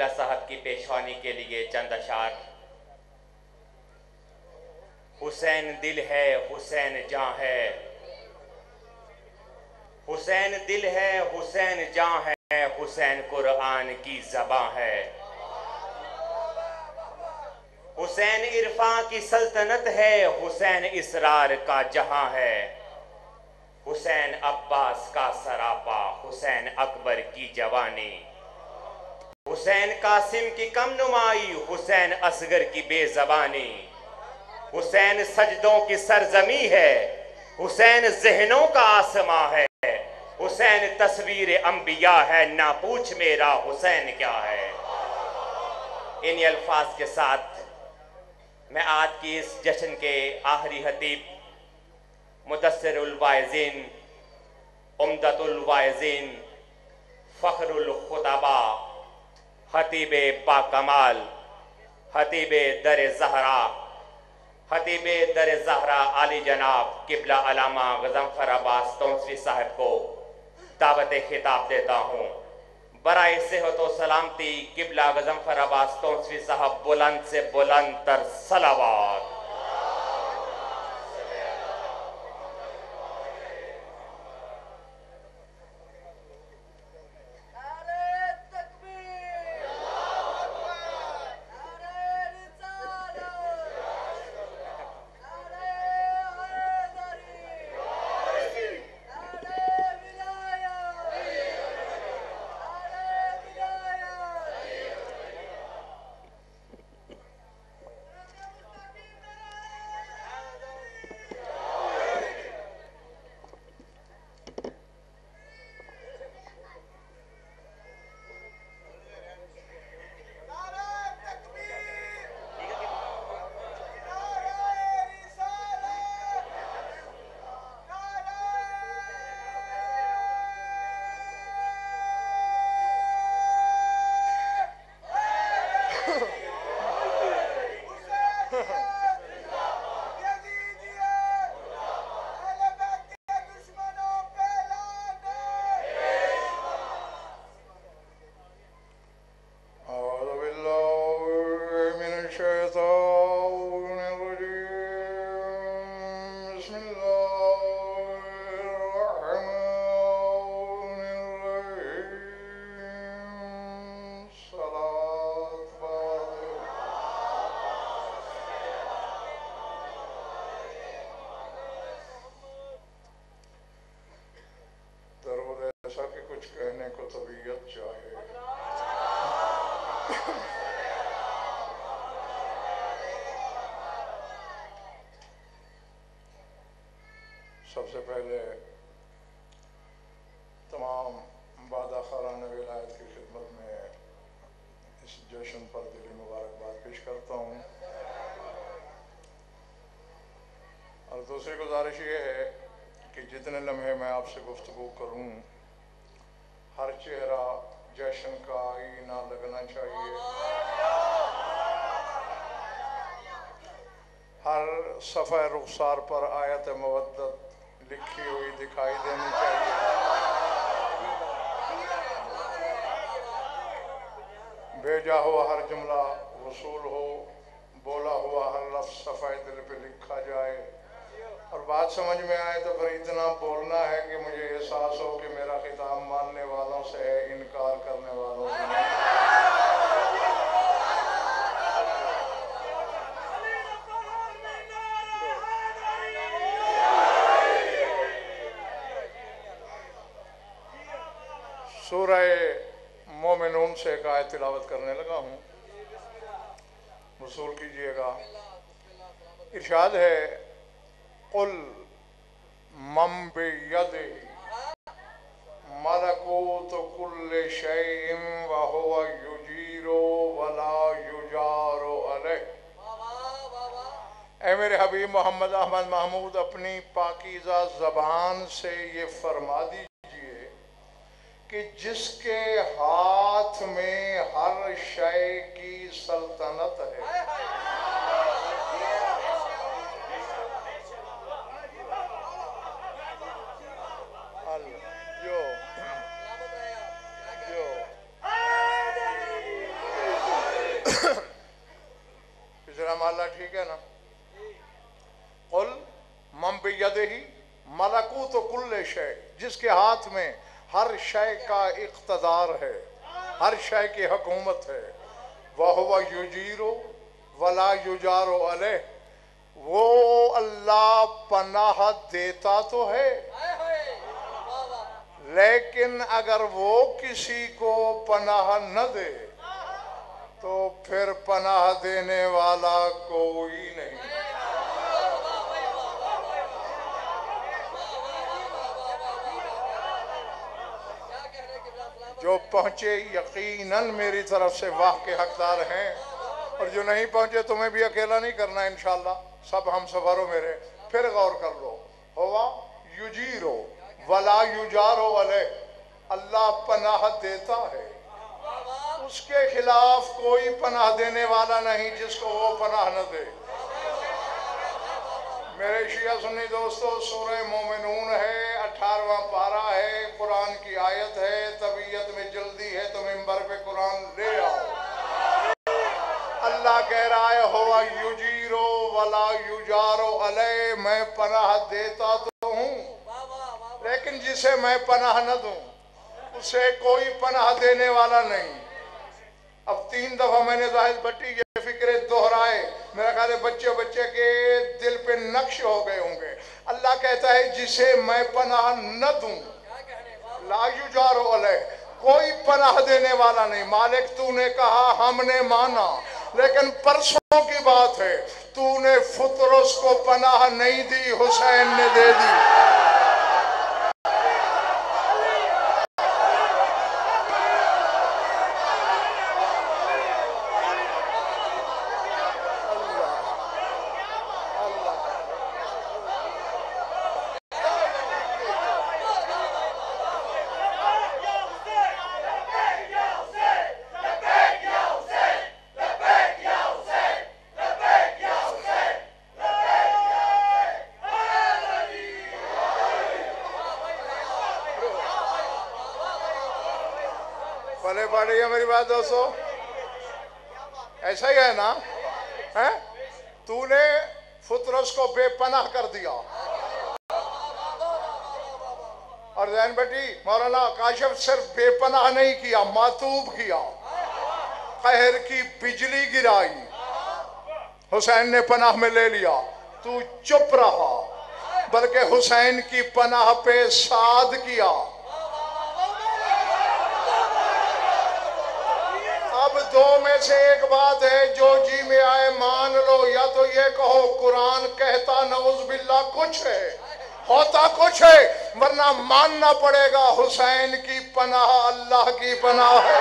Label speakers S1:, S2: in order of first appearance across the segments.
S1: किबला साहब की पेशवानी के लिए चंद अशार। हुसैन दिल है, हुसैन जां है, हुसैन दिल है, हुसैन जां है, हुसैन कुरान की ज़बां है। हुसैन इरफान की सल्तनत है, हुसैन इसरार का जहां है। हुसैन अब्बास का सरापा, हुसैन अकबर की जवानी। हुसैन कासिम की कम नुमाई, हुसैन असगर की बेजबानी। हुसैन सजदों की सरजमी है, हुसैन जहनों का आसमां है। हुसैन तस्वीर अंबिया है, ना पूछ मेरा हुसैन क्या है। इन अल्फाज के साथ मैं आज की इस जश्न के आखिरी खतीब मुदस्सिरुल वाइज़ीन, उम्दतुल वाइज़ीन, फ़ख्रुल खुतबा, खतीब बाकमाल, खतीब दर ज़हरा, खतीब दर ज़हरा आली जनाब किबला अलामा गज़नफ़र अब्बास तौंसवी साहब को दावत खिताब देता हूँ। बराए सेहत व सलामती किबला गज़नफ़र अब्बास तौंसवी साहब बुलंद से बुलंद तर सलावत।
S2: कहने को तबीयत चाहे। सबसे पहले तमाम बादाखारान विलायत की खिदमत में इस जश्न पर दिली मुबारकबाद पेश करता हूँ। और दूसरी गुजारिश ये है कि जितने लम्हे मैं आपसे गुफ्तगू करूँ, हर चेहरा जश्न का ही ना लगना चाहिए, हर सफ़े रुखसार पर आयत मवद्दत लिखी हुई दिखाई देनी चाहिए। भेजा हुआ हर जुमला वसूल हो, बोला हुआ हर लफ्ज़ सफ़ाए दिल पे लिखा जाए, और बात समझ में आए तो फिर इतना बोलना है कि मुझे एहसास हो कि मेरा खिताब मानने वालों से है, इनकार करने वालों से नहीं। सूरह मोमिनून से एक आयत तिलावत करने लगा हूँ, वसूल कीजिएगा। इरशाद है, कुल मम बियदिही मलकूत कुल्लि शैइन व हुवा युजीरु वला युजारु अलैह। ऐ मेरे हबीब मोहम्मद अहमद महमूद, अपनी पाकीज़ा ज़बान से ये फरमा दीजिए कि जिसके हाथ में हर शय की सल्तनत है, इंशाल्लाह, ठीक है ना? कुल मम बियदिही मलकूत कुल्ल शै, जिसके हाथ में हर शय का इख्तदार है, हर शय की हुकूमत है। वहुव युजीरो वला युजारो अलैह, वो अल्लाह पनाह देता तो है, लेकिन अगर वो किसी को पनाह न दे तो फिर पनाह देने वाला कोई नहीं। जो पहुंचे यकीनन मेरी तरफ से वाह के हकदार हैं, और जो नहीं पहुंचे तुम्हें भी अकेला नहीं करना इंशाल्लाह, सब हम सफर हो मेरे। फिर गौर कर लो, हुआ युजीरो वला युजारो अलैह, अल्लाह पनाह देता है, उसके खिलाफ कोई पनाह देने वाला नहीं जिसको वो पनाह न दे। मेरे शिया सुन्नी दोस्तों, सूरह मोमिनून है, 18वां पारा है, कुरान की आयत है। तबीयत में जल्दी है तो मिंबर पे कुरान ले आओ। अल्लाह कह रहा है हुवा युजीरो वला युजारो अलैह, मैं पनाह देता तो हूँ, लेकिन जिसे मैं पनाह न दूं उसे कोई पनाह देने वाला नहीं। अब 3 दफा मैंने जाहिद भट्टी ये फिक्रे दोहराए, मेरा ख्याल है बच्चे बच्चे के दिल पे नक्श हो गए होंगे। अल्लाह कहता है जिसे मैं पनाह न दूं, ला युजारो अलैह, कोई पनाह देने वाला नहीं। मालिक तूने कहा, हमने माना, लेकिन परसों की बात है, तूने फुतरस को पनाह नहीं दी, हुसैन ने दे दी। भले पढ़ी है मेरी बात दोस्तों, ऐसा ही है ना? है, तूने फुतरस को बेपनाह कर दिया। और जैन बेटी मौलाना काशिफ सिर्फ बेपनाह नहीं किया, मातूब किया, कहर की बिजली गिराई, हुसैन ने पनाह में ले लिया, तू चुप रहा, बल्कि हुसैन की पनाह पे साद किया। अब दो में से एक बात है, जो जी में आए मान लो, या तो ये कहो कुरान कहता नऊज़ बिल्लाह कुछ है, होता कुछ है, वरना मानना पड़ेगा हुसैन की पनाह अल्लाह की पनाह है।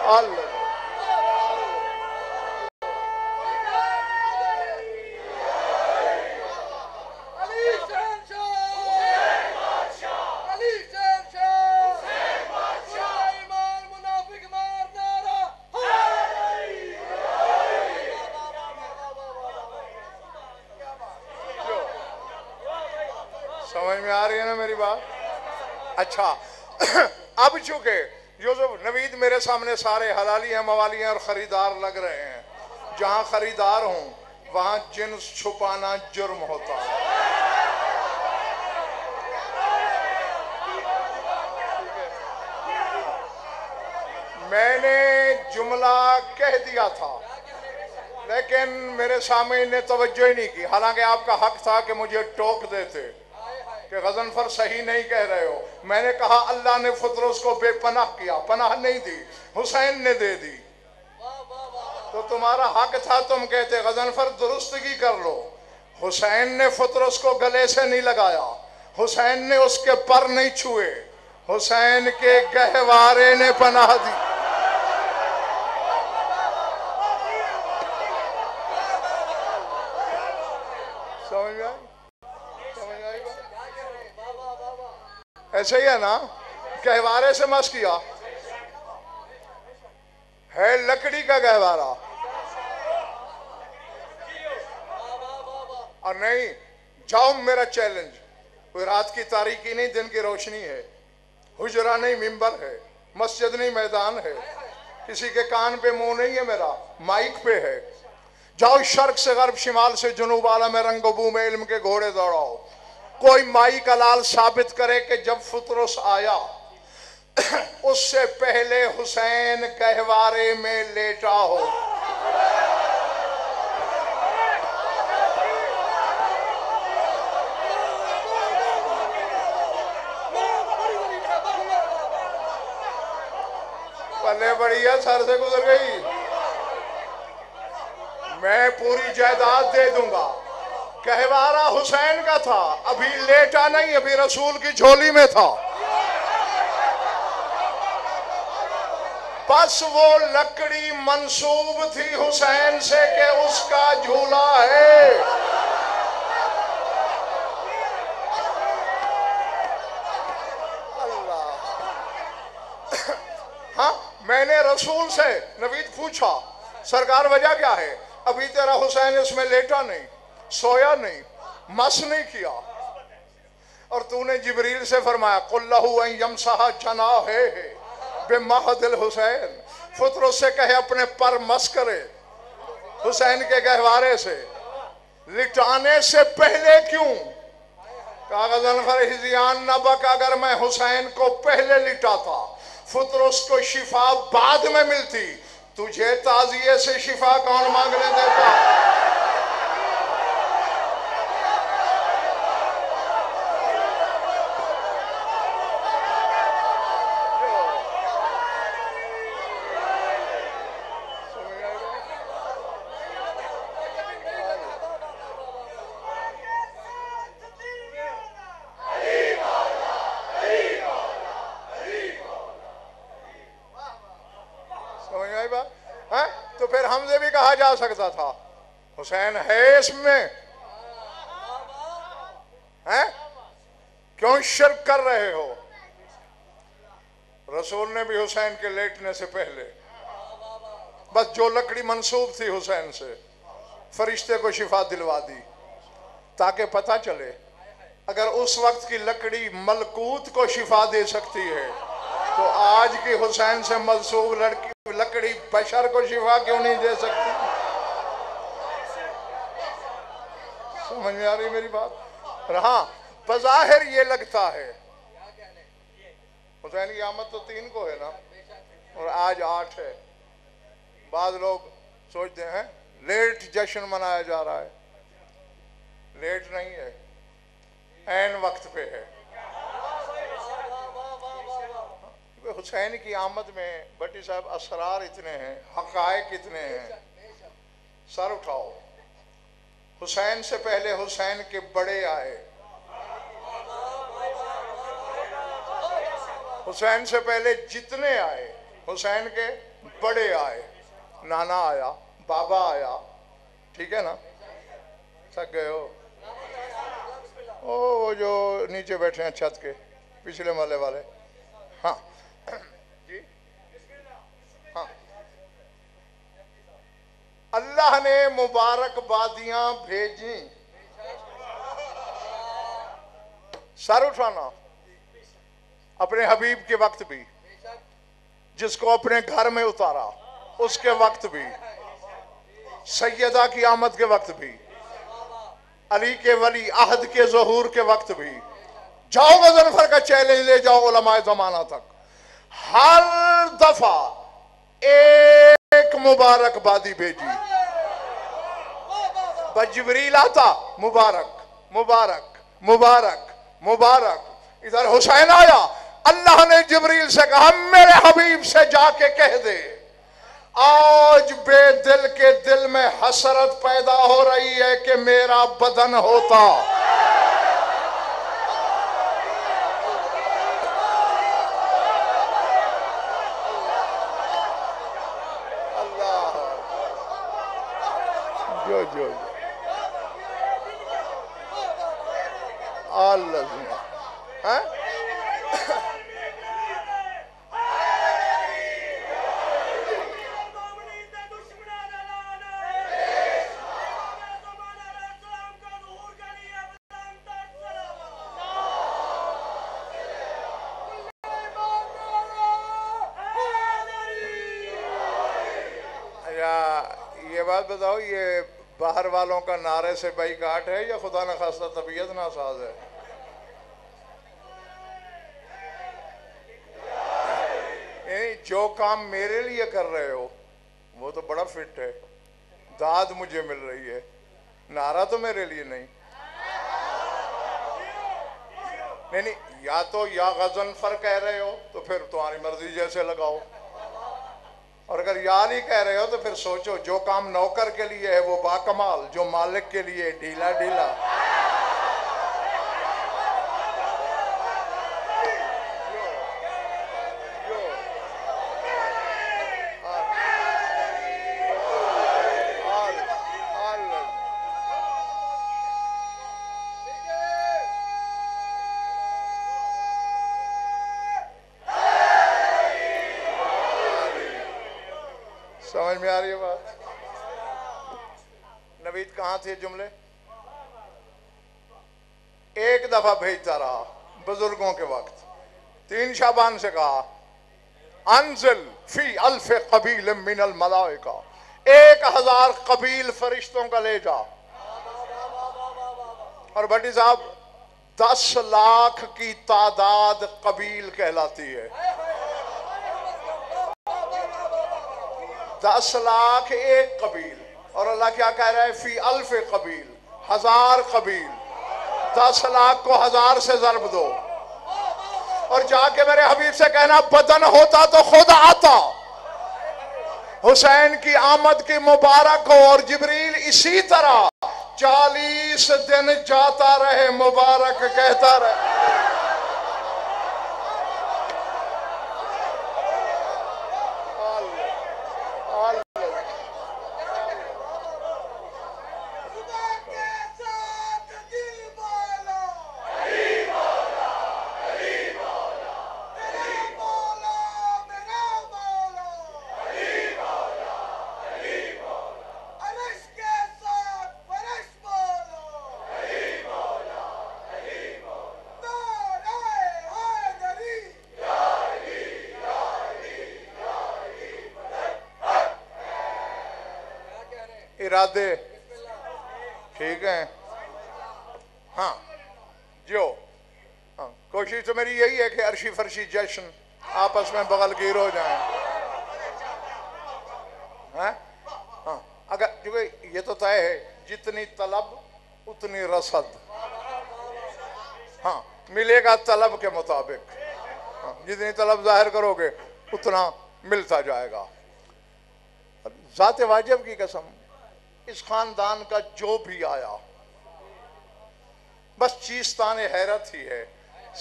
S2: अल्लाह समझ में आ रही है ना मेरी बात? अच्छा अब चूंकि यूसुफ नवीद मेरे सामने सारे हलाली हैं, मवाली हैं और खरीदार लग रहे हैं, जहां खरीदार हूं वहां जिन्स छुपाना जुर्म होता है। मैंने जुमला कह दिया था, लेकिन मेरे सामने ने तवज्जो ही नहीं की, हालांकि आपका हक था कि मुझे टोक देते कि गजनफर सही नहीं कह रहे हो। मैंने कहा अल्लाह ने फुतरस को बेपनाह किया, पनाह नहीं दी, हुसैन ने दे दी। तो तुम्हारा हक था, तुम कहते गजनफर दुरुस्तगी कर लो। हुसैन ने फुतरस को गले से नहीं लगाया, हुसैन ने उसके पर नहीं छुए, हुसैन के गहवारे ने पनाह दी। समझ में आई? समझ आई बात? ऐसे ही है ना? गहवारे से मस किया है, लकड़ी का गहवारा, और नहीं जाओ, मेरा चैलेंज, कोई रात की तारीकी नहीं दिन की रोशनी है, हुजरा नहीं मिंबर है, मस्जिद नहीं मैदान है, किसी के कान पे मुंह नहीं है मेरा, माइक पे है। जाओ शर्क से गर्ब, शिमाल से जुनूब, आलम में रंगबू में इल्म के घोड़े दौड़ाओ। कोई माई का लाल साबित करे कि जब फुतरस आया उससे पहले हुसैन गहवारे में लेटा हो। पल्ले बढ़िया, सर से गुजर गई। मैं पूरी जायदाद दे दूंगा। गहवारा हुसैन का था, अभी लेटा नहीं, अभी रसूल की झोली में था। बस वो लकड़ी मंसूब थी हुसैन से कि उसका झूला है। अल्लाह। हाँ, मैंने रसूल से नवीद पूछा, सरकार वजह क्या है? अभी तेरा हुसैन इसमें लेटा नहीं, सोया नहीं, मस नहीं किया। और तूने जिब्रील से फरमाया कुल्लहु यमसहा जनाहे बेमहदिल हुसैन, फुत्र से कहे अपने पर मस करे हुसैन के गहवारे से। लिटाने से पहले क्यों? कागजन फरहिजियान नबक, अगर मैं हुसैन को पहले लिटाता फुतरस को शिफा बाद में मिलती, तुझे ताजिए से शिफा कौन मांगने देता? तो फिर हमसे भी कहा जा सकता था हुसैन है इसमें, है? क्यों शिर्क कर रहे हो? रसूल ने भी हुसैन के लेटने से पहले बस जो लकड़ी मंसूब थी हुसैन से, फरिश्ते को शिफा दिलवा दी, ताकि पता चले अगर उस वक्त की लकड़ी मलकूत को शिफा दे सकती है तो आज की हुसैन से मंसूब लकड़ी बशर को शिफा क्यों नहीं दे सकती? समझ में आ रही मेरी बात? हाँ, बज़ाहिर ये लगता है हुसैन की आमद तो 3 को है ना, और आज 8 है। बाद लोग सोचते हैं लेट जश्न मनाया जा रहा है। लेट नहीं है, ऐन वक्त पे है। हुसैन की आमद में भट्टी साहब असरार इतने हैं, हकायक इतने हैं। सर उठाओ, हुसैन से पहले हुसैन के बड़े आए, हुसैन से पहले जितने आए हुसैन के बड़े आए। नाना आया, बाबा आया, ठीक है ना? थक गए हो? ओ जो नीचे बैठे हैं छत के पिछले महल्ले वाले, हाँ जी, हाँ। अल्लाह ने मुबारकबादियां भेजी। सर उठाना अपने हबीब के वक्त भी, जिसको अपने घर में उतारा उसके वक्त भी, सैयदा की आमद के वक्त भी, अली के वली अहद के ज़हूर के वक्त भी। जाओ गजनफर का चैलेंज ले जाओ उलमाए ज़माना तक, हर दफा एक मुबारकबादी भेजी। बस जिब्रील आता, मुबारक मुबारक मुबारक मुबारक। इधर हुसैन आया, अल्लाह ने जिब्रील से कहा मेरे हबीब से जाके कह दे आज बेदिल के दिल में हसरत पैदा हो रही है कि मेरा बदन होता। अल्लाह जो जो अल्लाह हैं? बात बताओ, ये बाहर वालों का नारे से बाइकाट है या खुदा न खास्ता तबीयत नासाज है? जो काम मेरे लिए कर रहे हो वो तो बड़ा फिट है, दाद मुझे मिल रही है, नारा तो मेरे लिए नहीं। नहीं, या तो या गज़नफर कह रहे हो तो फिर तुम्हारी मर्जी जैसे लगाओ, और अगर या नहीं कह रहे हो तो फिर सोचो जो काम नौकर के लिए है वो बाकमाल, जो मालिक के लिए ढीला ढीला। समझ में आ रही है बात? नवीद कहाँ थे जुमले? एक दफा भेजता रहा बुजुर्गों के वक्त। 3 शाबान से कहा अनजिल फी अल्फ कबील मिनल मलाइका, 1000 कबील फरिश्तों का ले जा। और भट्टी साहब 10 लाख की तादाद कबील कहलाती है। 10 लाख एक कबील, और अल्लाह क्या कह रहा है? फी अल्फ कबील, 1000 कबील। 10 लाख को 1000 से ज़रब दो और जाके मेरे हबीब से कहना बदन होता तो खुद आता। हुसैन की आमद की मुबारक हो। और जिब्रील इसी तरह 40 दिन जाता रहे, मुबारक कहता रहे। इरादे ठीक है। हाँ जो हाँ, कोशिश तो मेरी यही है कि अर्शी फर्शी जश्न आपस में बगलगीर हो जाए। हाँ अगर क्योंकि ये तो तय है जितनी तलब उतनी रसद। हाँ मिलेगा तलब के मुताबिक। हाँ, जितनी तलब जाहिर करोगे उतना मिलता जाएगा। ज़ात वाजिब की कसम, इस खानदान का जो भी आया बस चीज़-ताने हैरत ही है,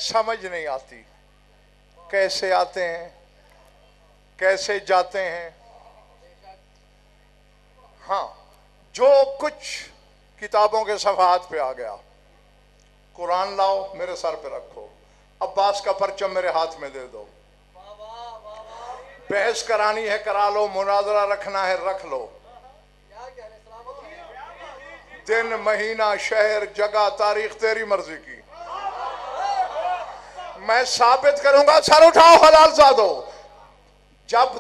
S2: समझ नहीं आती कैसे आते हैं कैसे जाते हैं। हाँ जो कुछ किताबों के सफ़हात पे आ गया, कुरान लाओ मेरे सर पे रखो, अब्बास का परचम मेरे हाथ में दे दो, बहस करानी है करा लो, मुनाजरा रखना है रख लो, दिन महीना शहर जगह तारीख तेरी मर्जी की, मैं साबित करूंगा। सर उठाओ हलाल ज़ादो, जब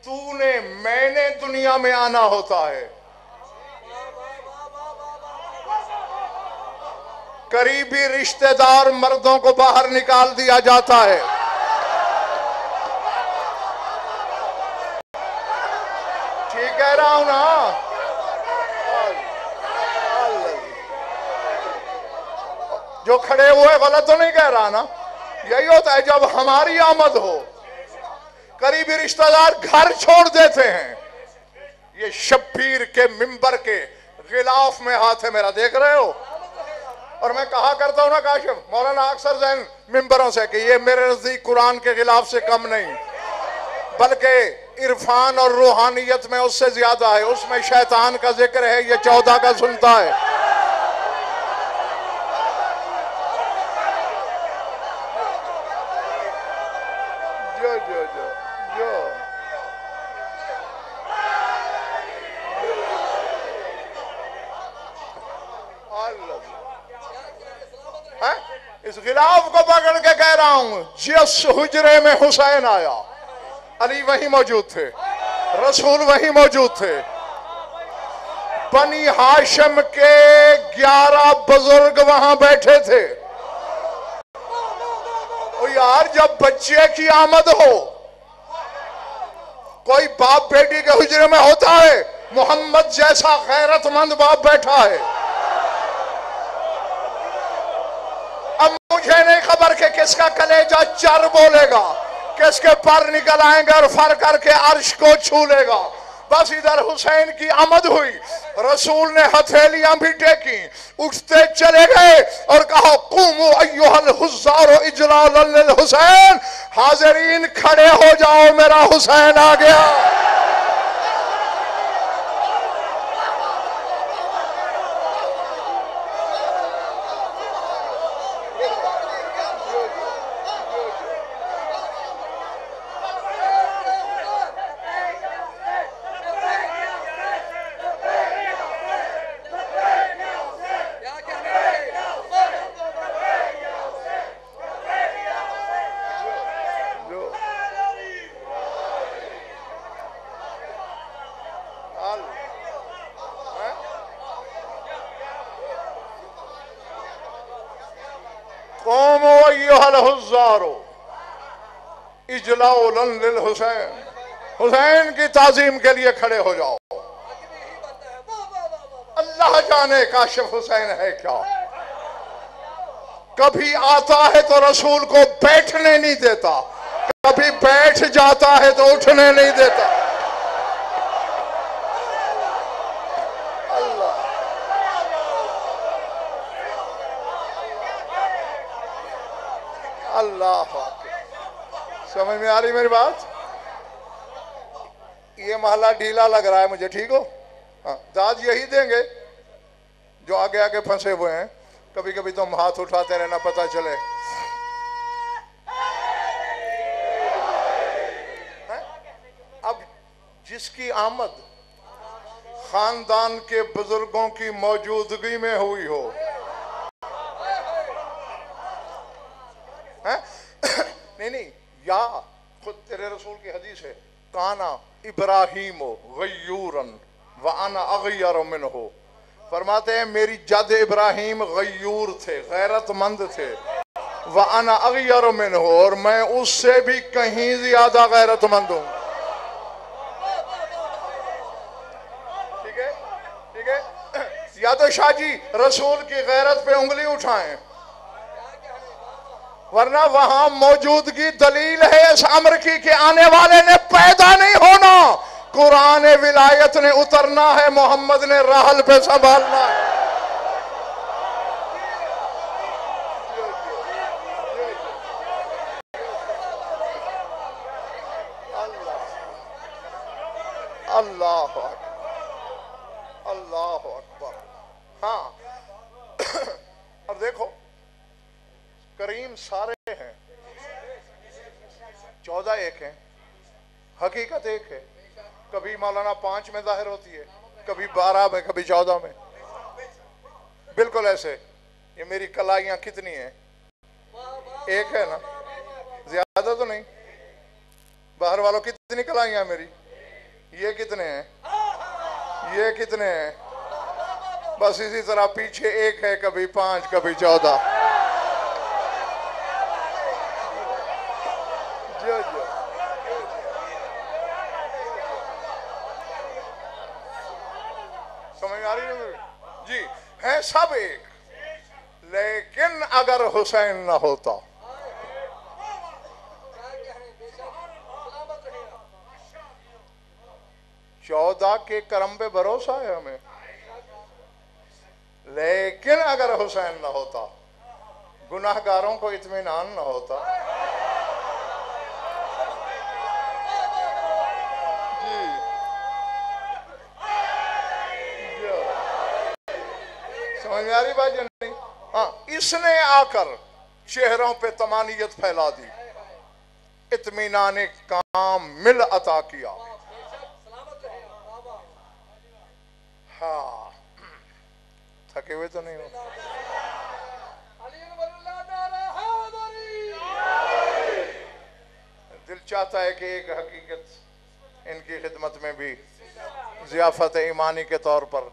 S2: तूने मैंने दुनिया में आना होता है, करीबी रिश्तेदार मर्दों को बाहर निकाल दिया जाता है। ठीक कह रहा हूं ना? जो खड़े हुए गलत तो नहीं कह रहा ना? यही होता है जब हमारी आमद हो, करीबी रिश्तेदार घर छोड़ देते हैं। ये शब्बीर के मिंबर के गिलाफ में हाथ है मेरा, देख रहे हो? और मैं कहा करता हूं ना काशिफ मौलाना अक्सर जैन मिंबरों से कि ये मेरे नजदीक कुरान के खिलाफ से कम नहीं, बल्कि इरफान और रूहानियत में उससे ज्यादा है। उसमें शैतान का जिक्र है, ये 14 का सुनता है। इस गिलाफ को पकड़ के कह रहा हूं, जिस हुजरे में हुसैन आया अली वहीं मौजूद थे, रसूल वहीं मौजूद थे। बनी हाशिम के 11 बुजुर्ग वहां बैठे थे। ओ यार, जब बच्चे की आमद हो, कोई बाप बेटी के हुजरे में होता है, मोहम्मद जैसा गैरतमंद बाप बैठा है। अब मुझे नहीं खबर कि किसका कलेजा चर बोलेगा, किसके पर निकल आएंगे और फर करके अर्श को छू लेगा। बस इधर हुसैन की आमद हुई, रसूल ने हथेलियां भी टेकी, उठते चले गए और कहा कुमु अय्युहल हुज़्ज़ार इजलालन लिल हुसैन, हाज़रीन खड़े हो जाओ, मेरा हुसैन आ गया। हुसैन, हुसैन की ताजीम के लिए खड़े हो जाओ। अल्लाह जाने काशिफ हुसैन है क्या। कभी आता है तो रसूल को बैठने नहीं देता, कभी बैठ जाता है तो उठने नहीं देता। अल्लाह अल्लाह, समझ में आ रही मेरी बात? ये महला ढीला लग रहा है मुझे, ठीक हो? हाँ, दाद यही देंगे जो आगे आगे फंसे हुए हैं। कभी कभी तुम हाथ उठाते रहना, पता चले। अब जिसकी आमद खानदान के बुजुर्गों की मौजूदगी में हुई हो, नहीं, या खुद तेरे रसूल की हदीस है, काना इब्राहीम गय्यूरन व अना अगय्यर मिन्हु। फरमाते हैं मेरी जद इब्राहिम गय्यूर थे, गैरतमंद थे, व अना अगय्यर मिन्हु, और मैं उससे भी कहीं ज्यादा गैरतमंद हूं। ठीक है, ठीक है। या तो शाह जी रसूल की गैरत पे उंगली उठाएं, वरना वहां मौजूदगी दलील है इस अम्र की कि आने वाले ने पैदा नहीं होना, कुरान विलायत ने उतरना है, मोहम्मद ने राहल पे संभालना है। अल्लाह अल्लाह अकबर। हाँ, अब देखो, करीम सारे हैं, 14 एक हैं, हकीकत एक है। कभी मौलाना 5 में जाहिर होती है, कभी 12 में, कभी 14 में। बिल्कुल ऐसे। ये मेरी कलाइयां कितनी हैं? एक है ना, ज्यादा तो नहीं। बाहर वालों कितनी कलाइयां मेरी? ये कितने हैं? ये कितने हैं? बस इसी तरह पीछे एक है, कभी 5, कभी 14। समझ आ रही है जी? है सब एक, लेकिन अगर हुसैन ना होता, चौदह के करम पे भरोसा है हमें, लेकिन अगर हुसैन ना होता, गुनाहगारों को इत्मीनान ना होता। समझ में आ रही बात या नहीं? हाँ, इसने आकर चेहरों पे तमानियत फैला दी, इत्मीनान काम मिल अता किया। हाँ, थके हुए तो नहीं हो? दिल चाहता है कि एक हकीकत इनकी खिदमत में भी ज़ियाफत ईमानी के तौर पर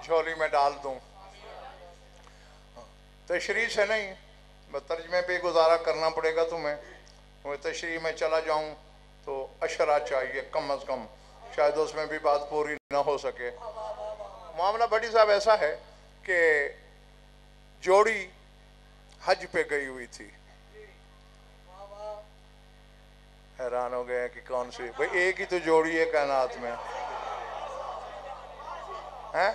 S2: झोली में डाल दूं। तशरीह से नहीं, तर्जमे पे गुजारा करना पड़ेगा तुम्हें। वो तशरीह में चला जाऊं तो अशरा चाहिए कम अज़ कम, शायद उसमें भी बात पूरी ना हो सके। मामला भट्टी साहब ऐसा है कि जोड़ी हज पे गई हुई थी। हैरान हो गए कि कौन सी, भाई एक ही तो जोड़ी है कायनात में, हैं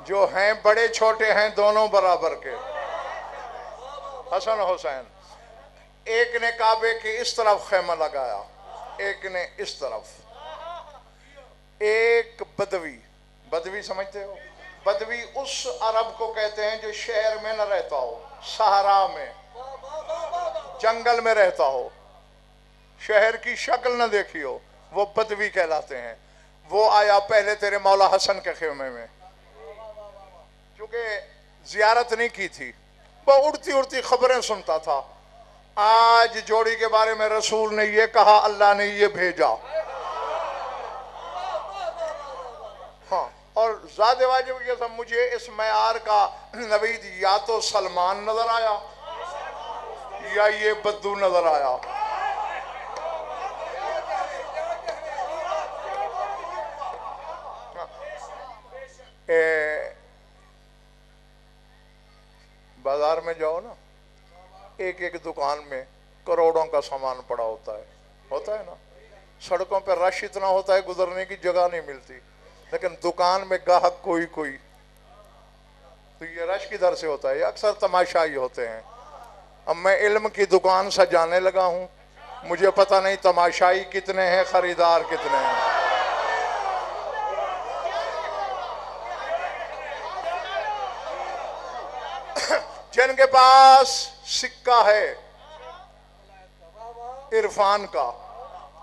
S2: जो हैं बड़े छोटे हैं दोनों बराबर के, हसन हुसैन। एक ने काबे की इस तरफ खैमा लगाया, एक ने इस तरफ। एक बदवी, बदवी समझते हो? बदवी उस अरब को कहते हैं जो शहर में न रहता हो, सहारा में, जंगल में रहता हो, शहर की शक्ल न देखी हो, वो बदवी कहलाते हैं। वो आया पहले तेरे मौला हसन के खेमे में, क्योंकि जियारत नहीं की थी, वो उड़ती उड़ती खबरें सुनता था। आज जोड़ी के बारे में रसूल ने ये कहा, अल्लाह ने ये भेजा। हाँ, और ज़ात वाजिब के सब मुझे इस मयार का नवीद या तो सलमान नजर आया या ये बद्दू नजर आया। बाजार में जाओ ना, एक एक दुकान में करोड़ों का सामान पड़ा होता है ना। सड़कों पर रश इतना होता है, गुजरने की जगह नहीं मिलती, लेकिन दुकान में ग्राहक कोई कोई। तो ये रश किधर से होता है? ये अक्सर तमाशाई होते हैं। अब मैं इल्म की दुकान सजाने लगा हूँ, मुझे पता नहीं तमाशाई कितने हैं, खरीदार कितने हैं। जिनके पास सिक्का है इरफान का,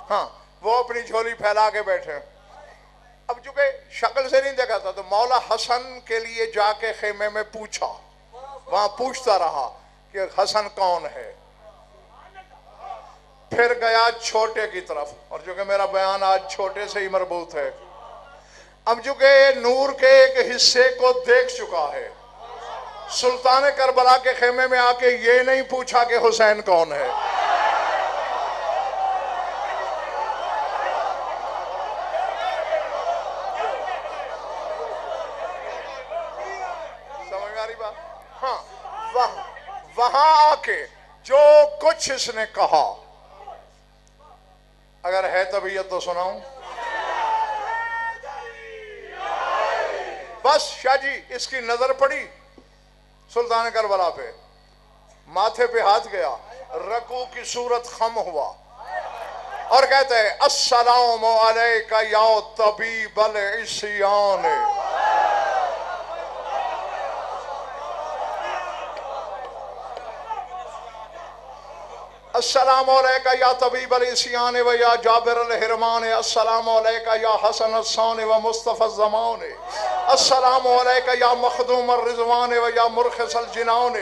S2: हाँ, वो अपनी झोली फैला के बैठे। अब चूंकि शक्ल से नहीं देखा था, तो मौला हसन के लिए जाके खेमे में पूछा, वहां पूछता रहा कि हसन कौन है। फिर गया छोटे की तरफ, और चूंकि मेरा बयान आज छोटे से ही मरबूत है, अब चूंकि नूर के एक हिस्से को देख चुका है, सुल्तान करबला के खेमे में आके ये नहीं पूछा कि हुसैन कौन है। समझ में आ रही बात? हाँ, वहां आके जो कुछ इसने कहा, अगर है तबीयत तो सुनाऊं। बस शाह जी इसकी नजर पड़ी सुल्तान करबला पे, माथे पे हाथ गया, रकू की सूरत खम हुआ और कहते हैं अस्सलामु अलैका या तबीबल इस्यान। अस्सलामु अलैका या तबीबल इस्यान व या जाबिर अल हिरमान। अस्सलामु अलैका या हसन अस्सान व मुस्तफा ज़मान। अस्सलामु अलैका या मखदूम रिज़वान व या मुरखिसल जिनान।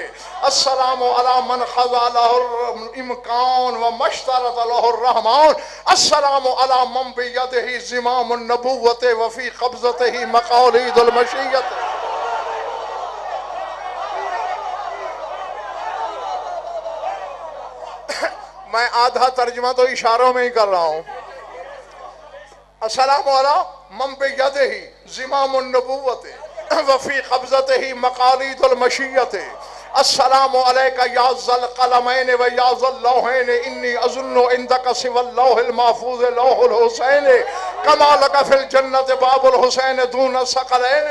S2: अस्सलामु अला मन खज़ा लहुल इम्कान व मश्तरत लहुर रहमान। अस्सलामु अला मन बियदिही ज़िमामुन नबुव्वत व फी क़ब्ज़तिही मक़ालिदुल मशिय्यत। मैं आधा तर्जुमा तो इशारों में ही कर रहा हूं। अस्सलामु अला मन बियदिही ज़िमामुन नबुव्वत व फी क़ब्ज़तिही मक़ालिदुल मशिय्यत। अस्सलामु अलैका या ज़ल क़लमैन व या ज़ल लौहैन इन्नी अज़ुन्नु इंदका सिवल लौहिल महफूज़ लौहुल हुसैन कमा लका फिल जन्नत बाबुल हुसैन दून सकलैन।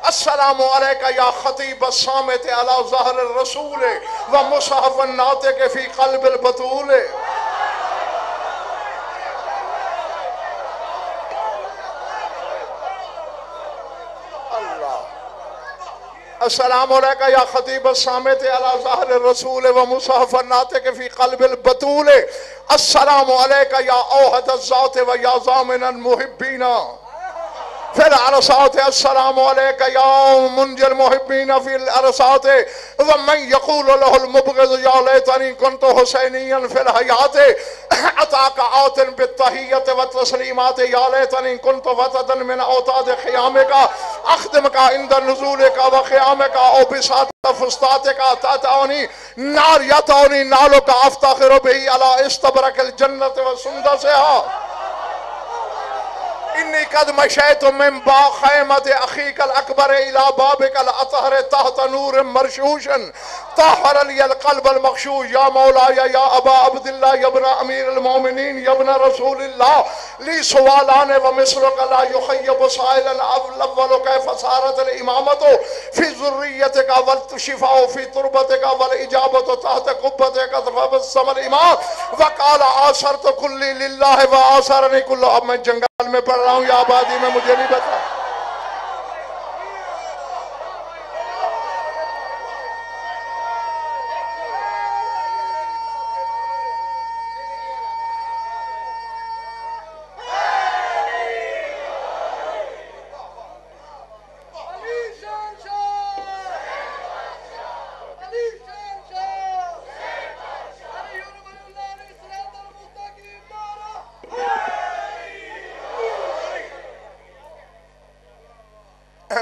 S2: अस्सलामु अलैका या ख़तीब अस्सामित अला ज़हर रसूल व मुसहफ़ नातिक़ फ़ी क़ल्बिल बतूल। अस्सलामु अलैका या खतीब अस्सामित अला ज़हर रसूल व मुसहफ़ नातिक़ फ़ी क़ल्बिल बतूल। अस्सलामु अलैका या औहद ज़ात व या ज़ामिनल मुहिब्बीना। फिल अरसात अस्सलामु अलैका या मुंजिल मुहिब्बीन फिल अरसात व मन यक़ूलु लहुल मुबग़िज़ या लैतनी कुन्तु हुसैनिय्यन फिल हयात अताका आतिन बित्तहिय्यत व तस्लीमात या लैतनी कुन्तु वतदन मिन औताद क़ियामिका अख़दमुका इंद नुज़ूलिका व क़ियामिका औ बिसात फुस्तातिका तअतौनी नार यतौनी नालुका अफ़्तख़िरु बिही अला इस्तबरकिल जन्नत व सुंदसिहा इन्नी कद मशैतु मिन बाख़ैमत अख़ीकल अकबर इला बाबिकल अतहर तहत नूर मरशूशन तहर लियल क़ल्बल मख़शूश या मौलाया या अबा अब्दुल्लाह यब्न अमीरुल मोमिनीन यब्न रसूलिल्लाह ली सवालान व मिस्लुका ला युख़य्यबु साइलन अव्वल कैफ़ सारतल इमामतु फ़ी ज़ुर्रियतिका वल शिफ़ाउ फ़ी तुरबतिका वल इजाबतु तहत क़ुब्बतिका फ़बस्समल इमाम व क़ाल आसरतु कुल्ली लिल्लाहि व आसरनी कुल्लु। अब मैं जंगल में पढ़ रहा हूँ या आबादी में, मुझे नहीं पता।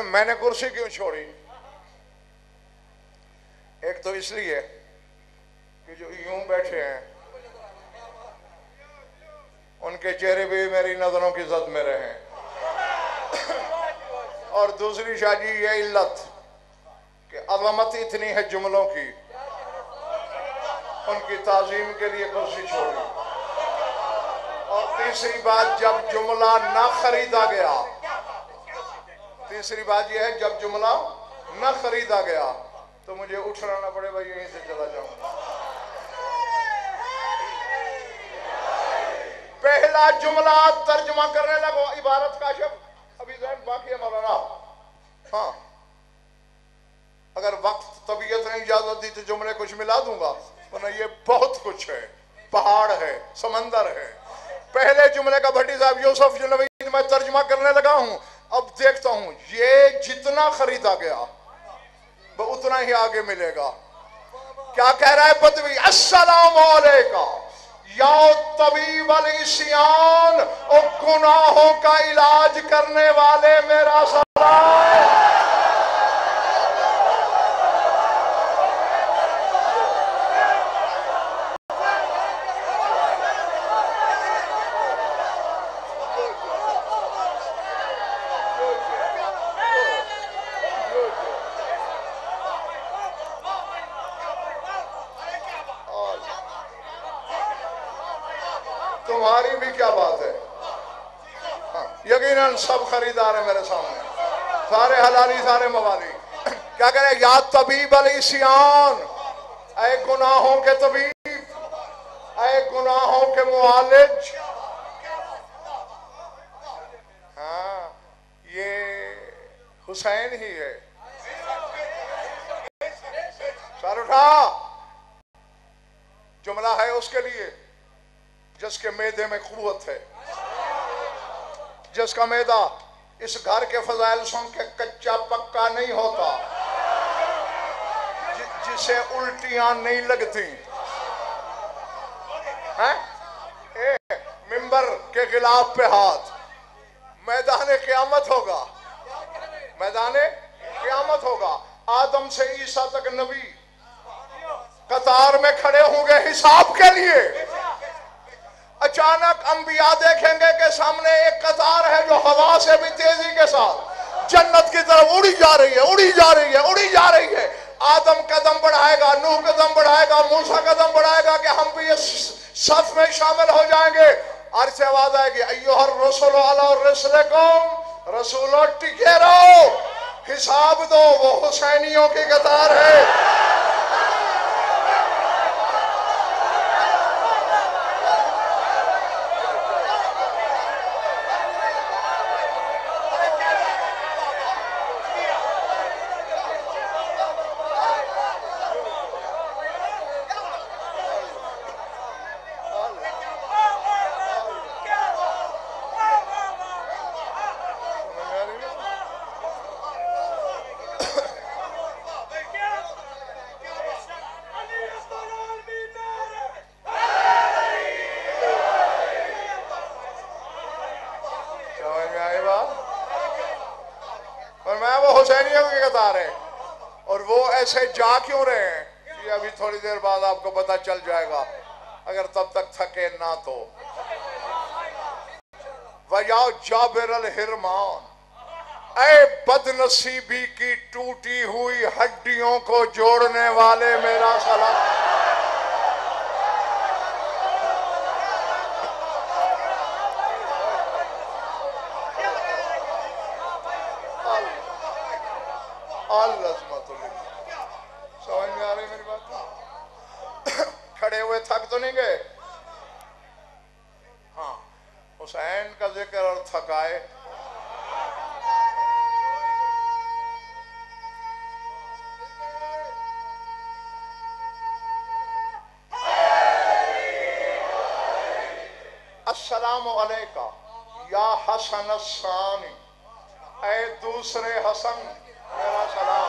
S2: मैंने कुर्सी क्यों छोड़ी? एक तो इसलिए कि जो यूं बैठे हैं उनके चेहरे भी मेरी नजरों की जद में रहे, और दूसरी शादी ये इल्लत कि अज़मत इतनी है जुमलों की, उनकी ताज़ीम के लिए कुर्सी छोड़ी। और तीसरी बात, जब जुमला ना खरीदा गया, तीसरी बात यह है जब जुमला न खरीदा गया तो मुझे उठना ना पड़े, भाई यहीं से चला जाऊं। पहला जुमला तर्जुमा करने लगो, इबारत का शब्द अभी ज़हन बाकी है मौलाना। हाँ, अगर वक्त तबीयत ने इजाजत दी तो जुमले कुछ मिला दूंगा, वरना ये बहुत कुछ है, पहाड़ है, समंदर है। पहले जुमले का भट्टी साहब यूसुफ जनवी मैं तर्जुमा करने लगा हूं, अब देखता हूं ये जितना खरीदा गया वो उतना ही आगे मिलेगा। क्या कह रहा है बदवी? अस्सलामु अलैका या तबीब अल इस्यान, और गुनाहों का इलाज करने वाले मेरा सलाम। तुम्हारी भी क्या बात है? हाँ, यकीनन सब खरीदार है मेरे सामने, सारे हलाली सारे मवाली। क्या कह रहे? या तबीब अल इस्यान, ऐ गुनाहों के तबीब, ऐ गुनाहों के मुआलिज। हाँ, ये हुसैन ही है। सर उठा, जुमला है उसके लिए जिसके मैदे में कुव्वत है, जिसका मैदा इस घर के फजाइल सुन के कच्चा पक्का नहीं होता, जिसे उल्टियां नहीं लगती हैं? मिंबर के खिलाफ पे हाथ, मैदान क़यामत होगा, मैदान क़यामत होगा। आदम से ईसा तक नबी कतार में खड़े होंगे हिसाब के लिए। अचानक अंबिया देखेंगे कि सामने एक कतार है जो हवा से भी तेजी के साथ जन्नत की तरफ उड़ी जा रही है, उड़ी जा रही है, उड़ी जा रही है। आदम कदम बढ़ाएगा, नूह कदम बढ़ाएगा, मूसा कदम बढ़ाएगा कि हम भी इस सफ में शामिल हो जाएंगे। अर्श से आवाज आएगी, अय्युहर रसूल अला रसूलकुम, रसूलो टिके रहो, हिसाब दो, वो हुसैनियों की कतार है। ऐसे जा क्यों रहे हैं, ये अभी थोड़ी देर बाद आपको पता चल जाएगा, अगर तब तक थके ना तो। वया जाबिर अल हिरमान, ऐ बदनसीबी की टूटी हुई हड्डियों को जोड़ने वाले मेरा सलाम। समझ में आ रही मेरी बात? खड़े हुए थक तो नहीं गए? हाँ, हुसैन का जिक्र और थकाए। अस्सलामु अलैका या हसन अस्सानी, ऐ दूसरे हसन मेरा सलाम।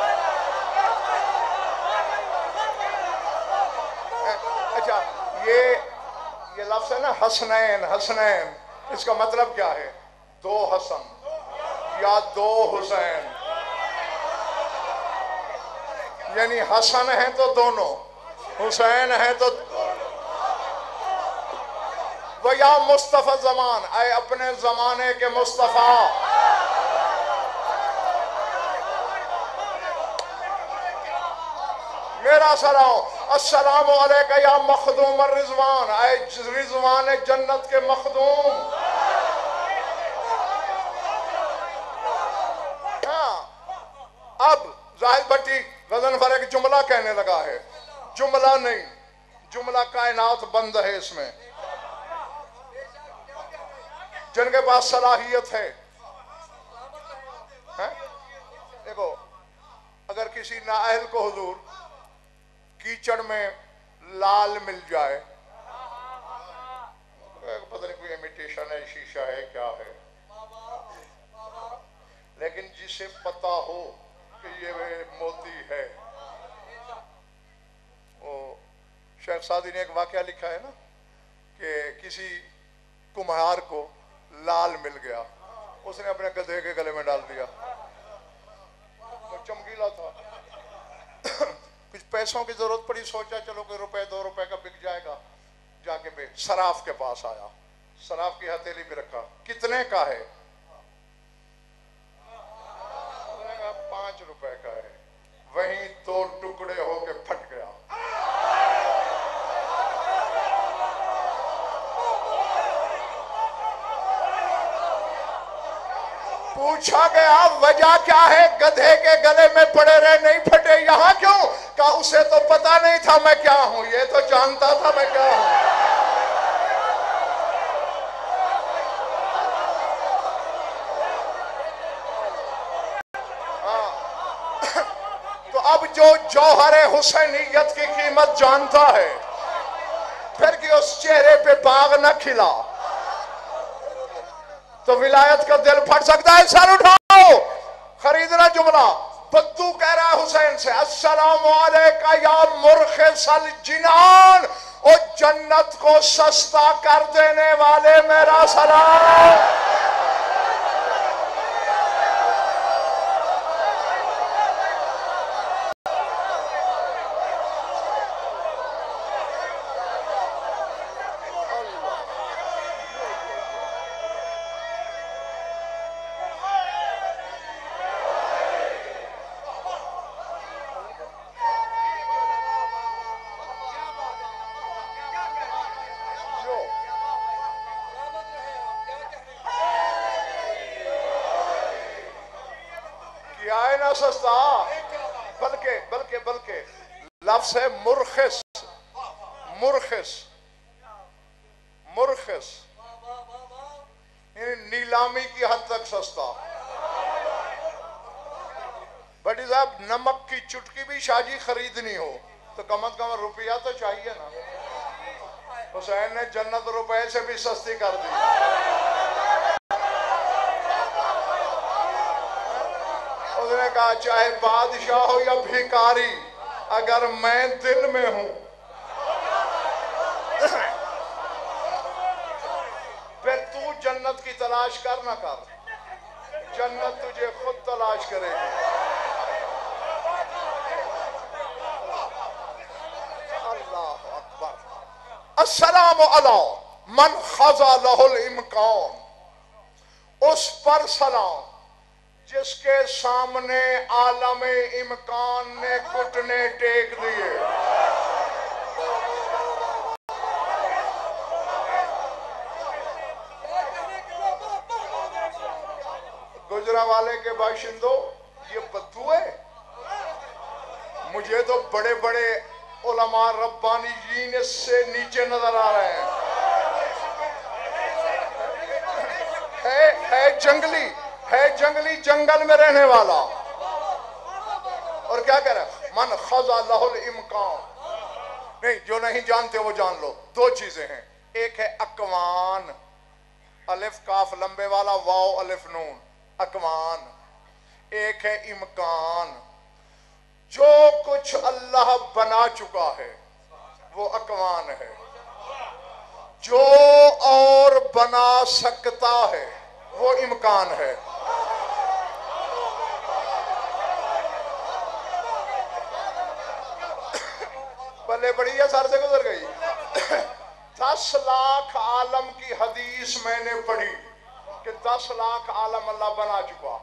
S2: अच्छा, ये लफ्ज है ना हसनैन, हसनैन, इसका मतलब क्या है? दो हसन या दो हुसैन, यानी हसन है तो दोनों, हुसैन है तो। वो या मुस्तफा जमान, आए अपने जमाने के मुस्तफा। मेरा सलाम। अस्सलामु अलैका या मखदूम रिजवान, आए रिजवान जन्नत के मखदूम। हाँ, अब जाहिद भट्टी गजनफर एक जुमला कहने लगा है। जुमला नहीं, जुमला कायनात बंद है इसमें। जिनके पास सलाहियत है, देखो, अगर किसी नाअहल को हुजूर कीचड़ में लाल मिल जाए, पता नहीं कोई इमिटेशन है, शीशा है, क्या है, लेकिन जिसे पता हो कि ये मोती है, वो शेख सादी ने एक वाकया लिखा है ना कि किसी कुम्हार को लाल मिल गया, उसने अपने गधे के गले में डाल दिया, वो चमकीला था। कुछ पैसों की जरूरत पड़ी, सोचा चलो कोई रुपए 2 रुपए का बिक जाएगा, जाके पे सराफ के पास आया, सराफ की हथेली में रखा, कितने का है? 5 रुपए का है। वहीं 2 टुकड़े होके फट गया। पूछा गया वजह क्या है, गधे के गले में पड़े रहे, नहीं फटे, यहां क्यों? कहा उसे तो पता नहीं था मैं क्या हूं, ये तो जानता था मैं क्या हूं। हाँ। तो अब जो जौहर हुसैनियत की कीमत जानता है, फिर कि उस चेहरे पे बाग न खिला तो विलायत का दिल फट सकता है। सर उठाओ, खरीदना जुमला। बद्दू कह रहा है हुसैन से, अस्सलामु अलैका या मुरखिसल जिनान, ओ जन्नत को सस्ता कर देने वाले मेरा सलाम। सस्ता, बल्कि बल्कि बल्कि लफ्ज है मुरखिस, मुरखिस, मुरखिस, नीलामी की हद तक सस्ता। बड़ी साहब, नमक की चुटकी भी शाजी खरीदनी हो तो कम से कम रुपया तो चाहिए ना। हुसैन ने जन्नत रुपए से भी सस्ती कर दी। उसने कहा चाहे बादशाह हो या भिखारी, अगर मैं दिल में हूं फिर तू जन्नत की तलाश कर ना कर, जन्नत तुझे खुद तलाश करेगी। अस्सलामु अला मन खज़ा लहुल इम्कान, उस पर सलाम जिसके सामने आलम इम्कान ने घुटने टेक दिए। गुजरांवाले के बाशिंदों, ये बद्दू है। मुझे तो बड़े बड़े उलमा रब्बानी जीन इससे नीचे नजर आ रहे हैं। है जंगली, जंगल में रहने वाला। और क्या कह रहा है? मन खज़ा लहुल इम्कान। नहीं, जो नहीं जानते वो जान लो। दो चीजें हैं, एक है अकवान, अलिफ काफ लंबे वाला, वाओ अलिफ नून, अकवान। एक है इम्कान। जो कुछ अल्लाह बना चुका है वो अकवान है। जो और बना सकता है वो इम्कान है। पहले बड़ी है, सर से गुजर गई। 10 लाख आलम की हदीस मैंने पढ़ी कि 10 लाख आलम अल्लाह बना चुका।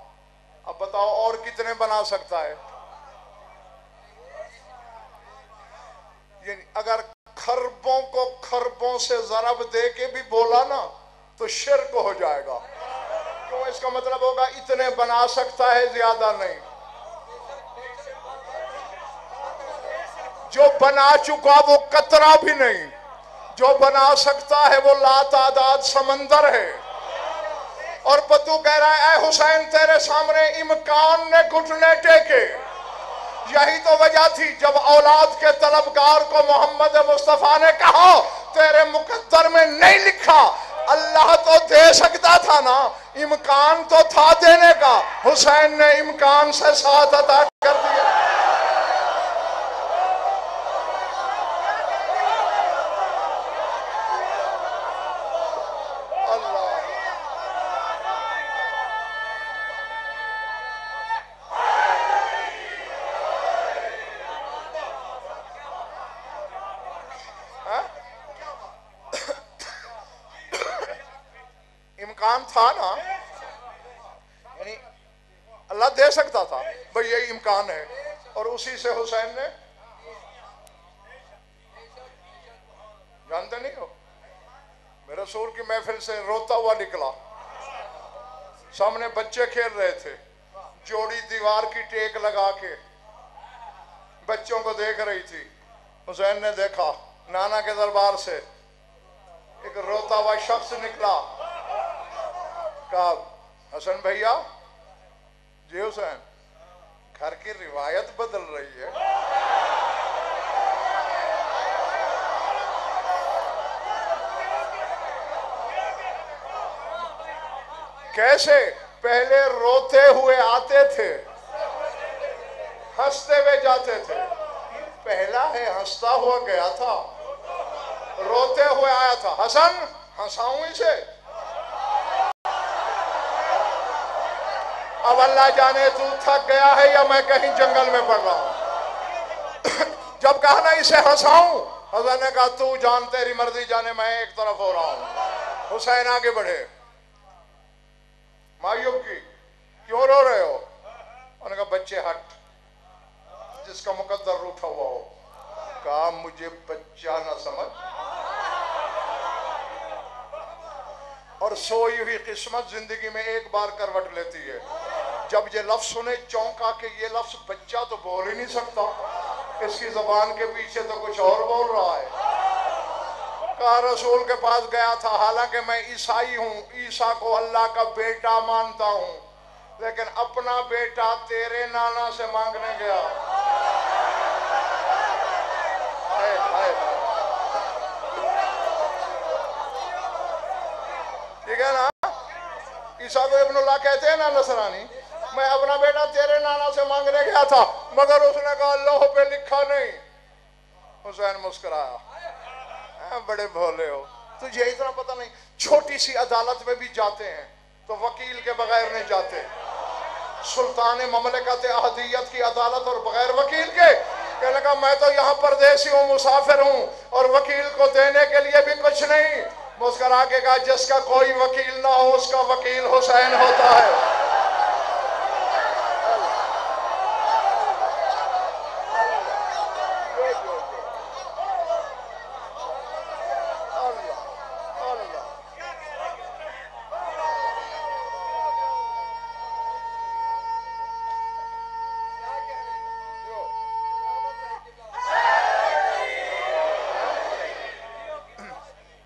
S2: अब बताओ और कितने बना सकता है? अगर खरबों को खरबों से ज़रब दे के भी बोला ना तो शिर्क हो जाएगा। क्यों? इसका मतलब होगा इतने बना सकता है, ज्यादा नहीं। जो बना चुका वो कतरा भी नहीं, जो बना सकता है वो लातादाद समंदर है। और पतू कह रहा है, ऐ हुसैन तेरे सामने इम्कान ने घुटने टेके। यही तो वजह थी जब औलाद के तलबगार को मोहम्मद मुस्तफा ने कहा तेरे मुकद्दर में नहीं लिखा। अल्लाह तो दे सकता था ना, इम्कान तो था देने का। हुसैन ने इम्कान से साथ अता कर दिया। इम्कान था ना, यानी अल्लाह दे सकता था भाई, यही इम्कान है। और उसी से हुसैन ने, जानते नहीं हो, मेरे रसूल की महफिल से रोता हुआ निकला। सामने बच्चे खेल रहे थे, जोड़ी दीवार की टेक लगा के बच्चों को देख रही थी। हुसैन ने देखा, नाना के दरबार से एक रोता हुआ शख्स निकला। कहा, हसन भैया जी। हुसैन, घर की रिवायत बदल रही है। कैसे? पहले रोते हुए आते थे, हंसते हुए जाते थे। पहला है हंसता हुआ गया था, रोते हुए आया था। हसन, हंसाऊं इसे? अब अल्लाह जाने तू थक गया है या मैं कहीं जंगल में पड़ रहा हूं। जब कहा ना इसे हंसाऊं, हसन ने कहा तू जान, तेरी मर्जी जाने, मैं एक तरफ हो रहा हूं। हुसैन आगे बढ़े, मायूब की, क्यों रो रहे हो? उन्होंने कहा बच्चे हट, जिसका मुकद्दर रूठा हुआ हो। कहा मुझे बच्चा ना समझ, और सोई हुई किस्मत जिंदगी में एक बार करवट लेती है। जब ये लफ्ज सुने चौंका कि ये लफ्ज बच्चा तो बोल ही नहीं सकता, इसकी जबान के पीछे तो कुछ और बोल रहा है। कहा रसूल के पास गया था, हालांकि मैं ईसाई हूँ, ईसा को अल्लाह का बेटा मानता हूँ, लेकिन अपना बेटा तेरे नाना से मांगने गया। हाय हाय, ठीक है ना? ईसा को इब्नुल्लाह कहते हैं ना, नसरानी। मैं अपना बेटा तेरे नाना से मांगने गया था, मगर उसने कहा अल्लाह पे लिखा नहीं। हुसैन मुस्कुराया, बड़े भोले हो, तुझे इतना पता नहीं। छोटी सी अदालत में भी जाते हैं तो वकील के बगैर नहीं जाते। सुल्तान ममलकत अहदियत की अदालत और बगैर वकील के कहने लगा मैं तो यहाँ परदेसी हूँ, मुसाफिर हूँ, और वकील को देने के लिए भी कुछ नहीं। मुस्कुरा के कहा जिसका कोई वकील ना हो उसका वकील हुसैन होता है।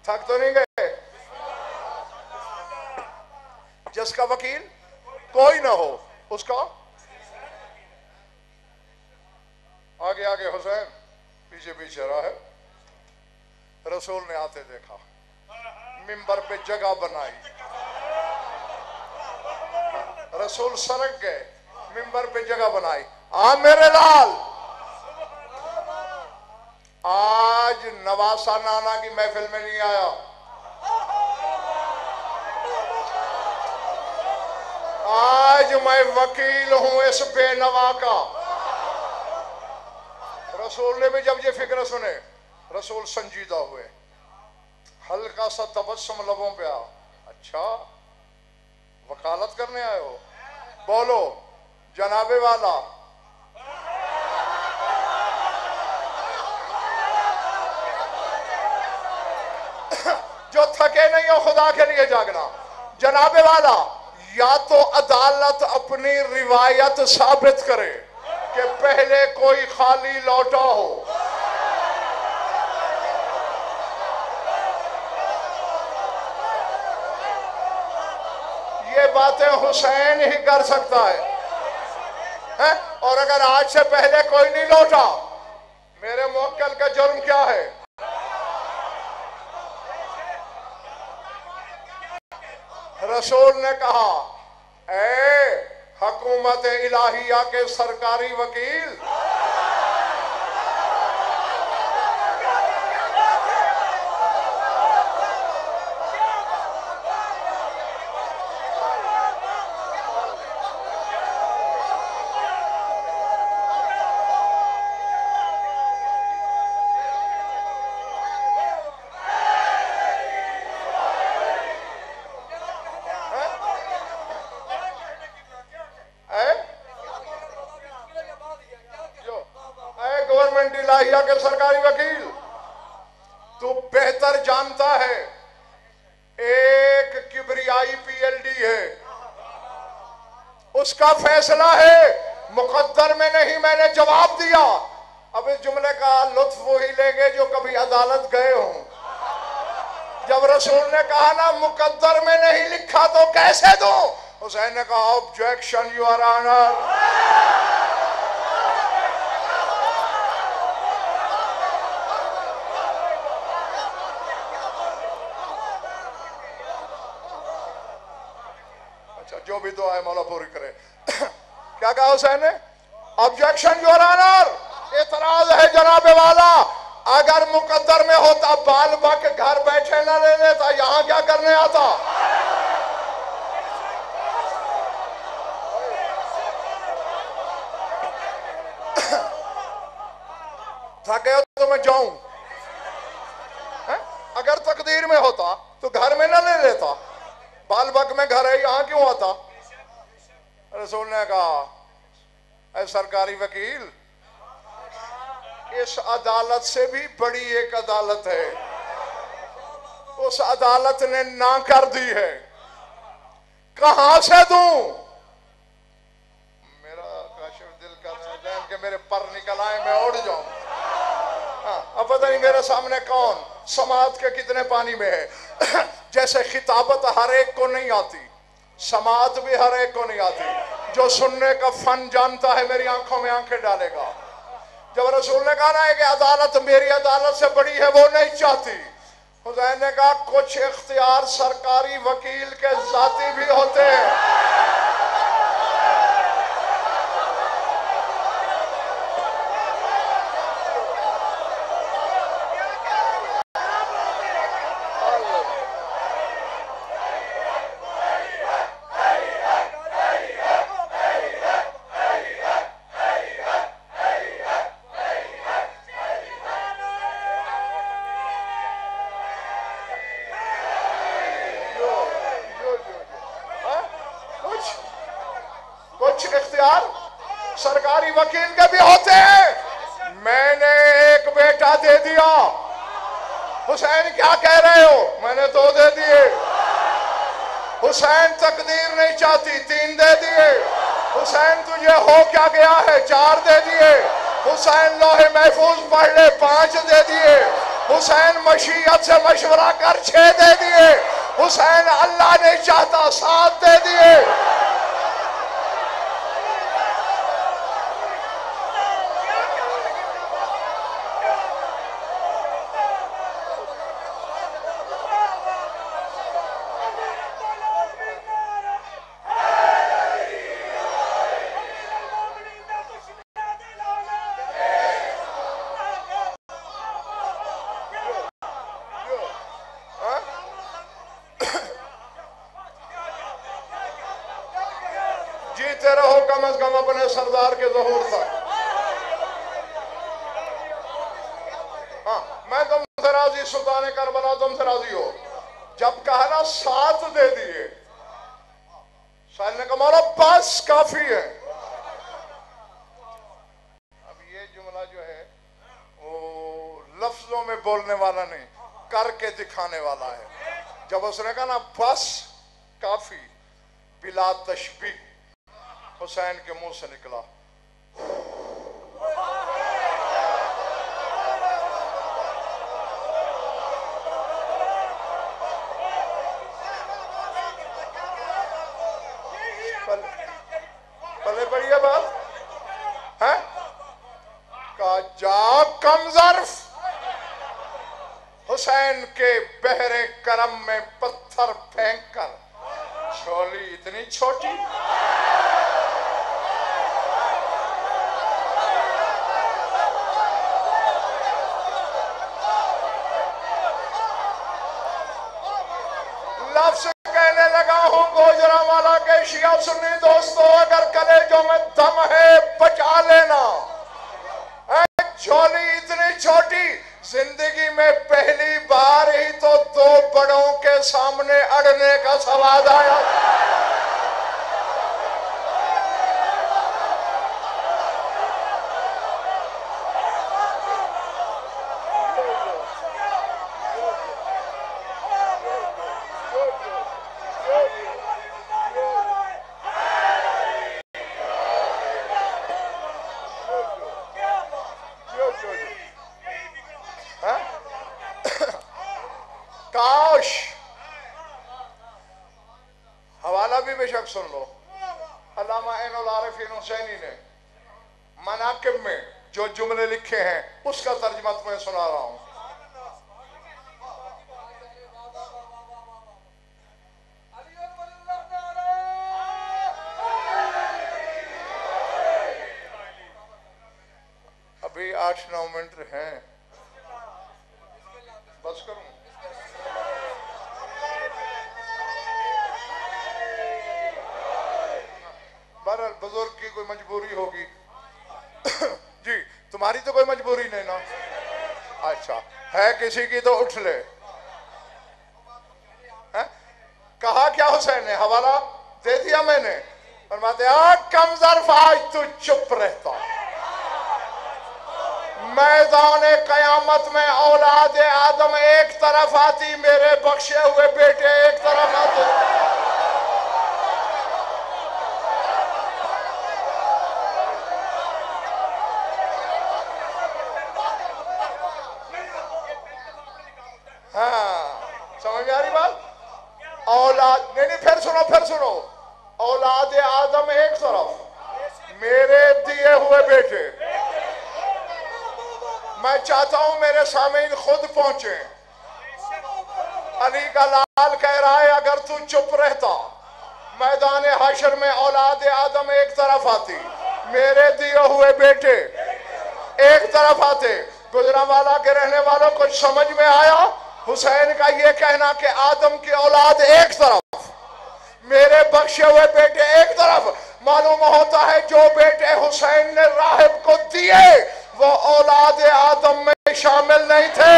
S2: थक तो नहीं गए? जिसका वकील कोई ना हो उसका आगे आगे हुसैन, पीछे पीछे रहा है। रसूल ने आते देखा, मिंबर पे जगह बनाई, रसूल सरक गए, मिंबर पे जगह बनाई। आ मेरे लाल, आज नवासा नाना की महफिल में नहीं आया, आज मैं वकील हूं इस बेनवा का। रसूल ने भी जब ये फिक्र सुने, रसूल संजीदा हुए, हल्का सा तबस्सुम लबों पे आ। अच्छा वकालत करने आए हो, बोलो जनाबे वाला। जो थके नहीं हो खुदा के लिए जागना। जनाबे वाला, या तो अदालत अपनी रिवायत साबित करे कि पहले कोई खाली लौटा हो, ये बातें हुसैन ही कर सकता है? और अगर आज से पहले कोई नहीं लौटा, मेरे मुवक्किल का जुर्म क्या है? रसूल ने कहा, ए हुकूमत इलाहिया के सरकारी वकील, गवर्नमेंट इलाहिया के सरकारी वकील, तू बेहतर जानता है एक किबरियाई पीएलडी है, उसका फैसला है, मुकद्दर में नहीं। मैंने जवाब दिया। अब इस जुमले का लुत्फ वो ही लेंगे जो कभी अदालत गए हों। जब रसूल ने कहा ना मुकद्दर में नहीं लिखा तो कैसे दो, हुसैन ने कहा ऑब्जेक्शन योर ऑनर। जो भी दुआ है मौला पूरी करे। क्या कहा हुसैन ने? ऑब्जेक्शन योर ऑनर, एतराज है जनाबे वाला। अगर मुकद्दर में होता बाल बक घर बैठे ना ले लेता, यहां क्या करने आता? थके हो तो मैं जाऊं? अगर तकदीर में होता तो घर में ना ले लेता, बाल बक में घर है, यहां क्यों आता? रसूल ने कहा, ऐ सरकारी वकील, इस अदालत से भी बड़ी एक अदालत है, उस अदालत ने ना कर दी है, कहां से दूं? मेरा काशिफ दिल कर रहा है कि मेरे पर निकल आए, मैं उड़ जाऊं। अब पता नहीं मेरे सामने कौन समाज के कितने पानी में है। जैसे खिताबत हर एक को नहीं आती, समाज भी हर एक को नहीं आती। जो सुनने का फन जानता है मेरी आंखों में आंखें डालेगा। जब रसूल ने कहा ना कि अदालत मेरी अदालत से बड़ी है, वो नहीं चाहती। हुसैन ने कहा कुछ इख्तियार सरकारी वकील के जाती भी होते हैं। भाई वकील के भी होते हैं। मैंने एक बेटा दे दिया। हुसैन क्या कह रहे हो? मैंने 2 दे दिए। हुसैन तकदीर नहीं चाहती, 3 दे दिए। हुसैन तुझे हो क्या गया है? 4 दे दिए। हुसैन लोहे महफूज पढ़ ले, 5 दे दिए। हुसैन मशीयत से मशवरा कर 6 दे दिए। हुसैन अल्लाह नहीं चाहता, 7 दे दिए। जीते रहो कम अज कम अपने सरदार के ज़हूर तक। हाँ, मैं तुमसे राजी, सुल्तान करबला तुमसे राजी हो। जब कहा ना 7 दे दिए, साल ने कहा मौला बस काफी है। अब ये जुमला जो है वो लफ्जों में बोलने वाला नहीं, करके दिखाने वाला है। जब उसने कहा ना बस काफी, बिला तशबीह, हुसैन के मुंह से निकला पले पड़ी है बात है का जा कम ज़र्फ। हुसैन के बहरे करम में पत्थर फेंक कर झोली इतनी छोटी। लफ्ज़ कहने लगा हूं गुजरांवाला के शिया सुन्नी दोस्तों, अगर कलेजों में दम है बचा लेना। झोली इतनी छोटी, जिंदगी में पहली बार ही तो 2 बड़ों के सामने अड़ने का सवाल आया। काश हवाला भी बेशक सुन लो। अल्लामा ऐनुल आरिफीन हुसैनी ने मनाकिब में जो जुमले लिखे हैं उसका तर्जुमा तुम्हें सुना रहा हूं। अभी 8-9 मिनट हैं, बस करूं? बहरहाल बुजुर्ग की कोई मजबूरी होगी जी, तुम्हारी तो कोई मजबूरी नहीं ना। अच्छा है किसी की तो उठ ले। है? कहा क्या हुसैन ने? हवाला दे दिया मैंने। फरमाते कम ज़र्फ, आज तू चुप रहता। मैदान कयामत में औलाद आदम एक तरफ आती, मेरे बख्शे हुए बेटे एक तरफ आते। हाँ, समझ में आ रही बात? औलाद नहीं, फिर सुनो। औलाद आदम एक तरफ, मेरे दिए हुए बेटे। मैं चाहता हूं मेरे सामीन खुद पहुंचे। अली का लाल कह रहा है अगर तू चुप रहता, मैदान हाशर में औलाद आदम एक तरफ आती, मेरे दिए हुए बेटे एक तरफ आते। गुजरांवाला के रहने वालों को समझ में आया हुसैन का ये कहना कि आदम की औलाद एक तरफ, मेरे बख्शे हुए बेटे एक तरफ। मालूम होता है जो बेटे हुसैन ने राहिब को दिए वो औलाद आदम में शामिल नहीं थे।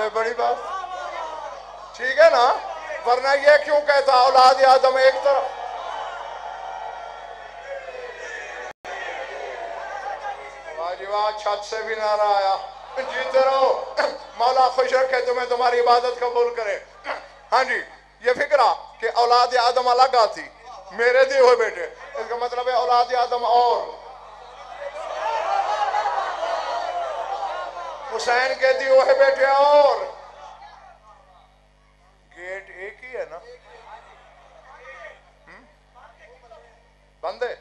S2: कोई बड़ी बात ठीक है ना, वरना ये क्यों कहता औलाद आदम एक तरफ। वाह जी वाह, छत से भी नारा आया, जीते रहो, मौला खुश रखे तुम्हें, तुम्हारी इबादत कबूल करे। हाँ जी, ये फिक्रा कि औलाद आदम अलग आती, मेरे दिए हुए बेटे, इसका मतलब है औलाद आदम और हुसैन के दिए हुए बेटे और गेट एक ही है ना, बंद है,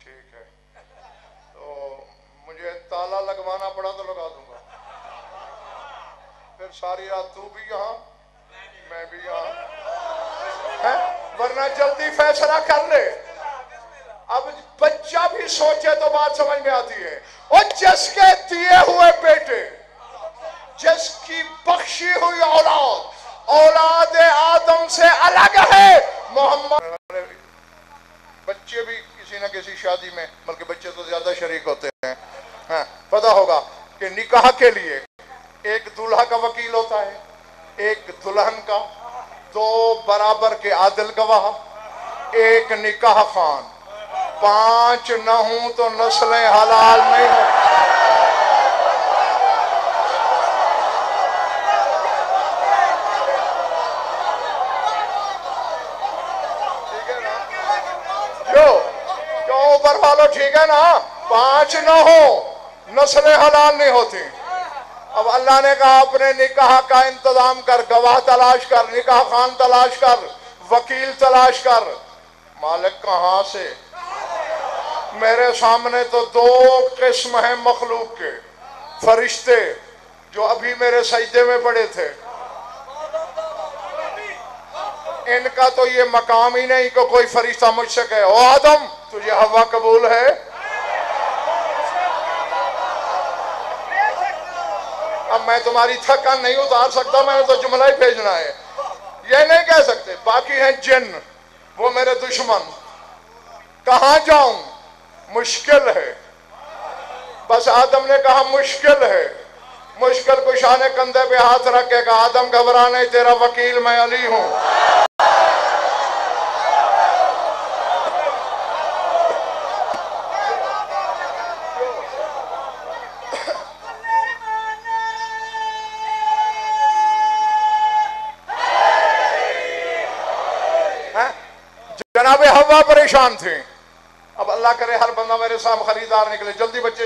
S2: ठीक है। तो मुझे ताला लगवाना पड़ा तो लगा दूंगा, फिर सारी रात तू भी यहाँ मैं भी यहाँ है, वरना जल्दी फैसला कर ले। अब बच्चा भी सोचे तो बात समझ में आती है। और जिसके दिए हुए बेटे, जिसकी बख्शी हुई औलाद, औलाद आदम से अलग है। मोहम्मद बच्चे भी किसी न किसी शादी में, बल्कि बच्चे तो ज्यादा शरीक होते हैं, हाँ, पता होगा कि निकाह के लिए एक दूल्हा का वकील होता है, एक दुल्हन का, दो बराबर के आदिल गवाह, एक निकाह खान, 5 न हूं तो नस्लें हलाल नहीं हो। ठीक है ना, क्यों ऊपर वालों, ठीक है ना, 5 न हो नस्लें हलाल नहीं होती। अब अल्लाह ने कहा अपने निकाह का इंतजाम कर, गवाह तलाश कर, निकाह खान तलाश कर, वकील तलाश कर। मालिक कहां से? मेरे सामने तो 2 किस्म है मखलूक के, फरिश्ते जो अभी मेरे सजदे में पड़े थे, इनका तो ये मकाम ही नहीं कि कोई फरिश्ता मुझसे कहे ओ आदम तुझे हवा कबूल है। अब मैं तुम्हारी थकान नहीं उतार सकता, मैंने तो जुमला ही भेजना है, ये नहीं कह सकते। बाकी हैं जिन, वो मेरे दुश्मन, कहां जाऊं, मुश्किल है। बस आदम ने कहा मुश्किल है, मुश्किल कुशा ने कंधे पे हाथ रखेगा, आदम घबरा नहीं, तेरा वकील मैं अली हूं। जनाबे हवा परेशान थे। अब अल्लाह करे हर बंदा मेरे साथ खरीदार निकले, जल्दी बच्चे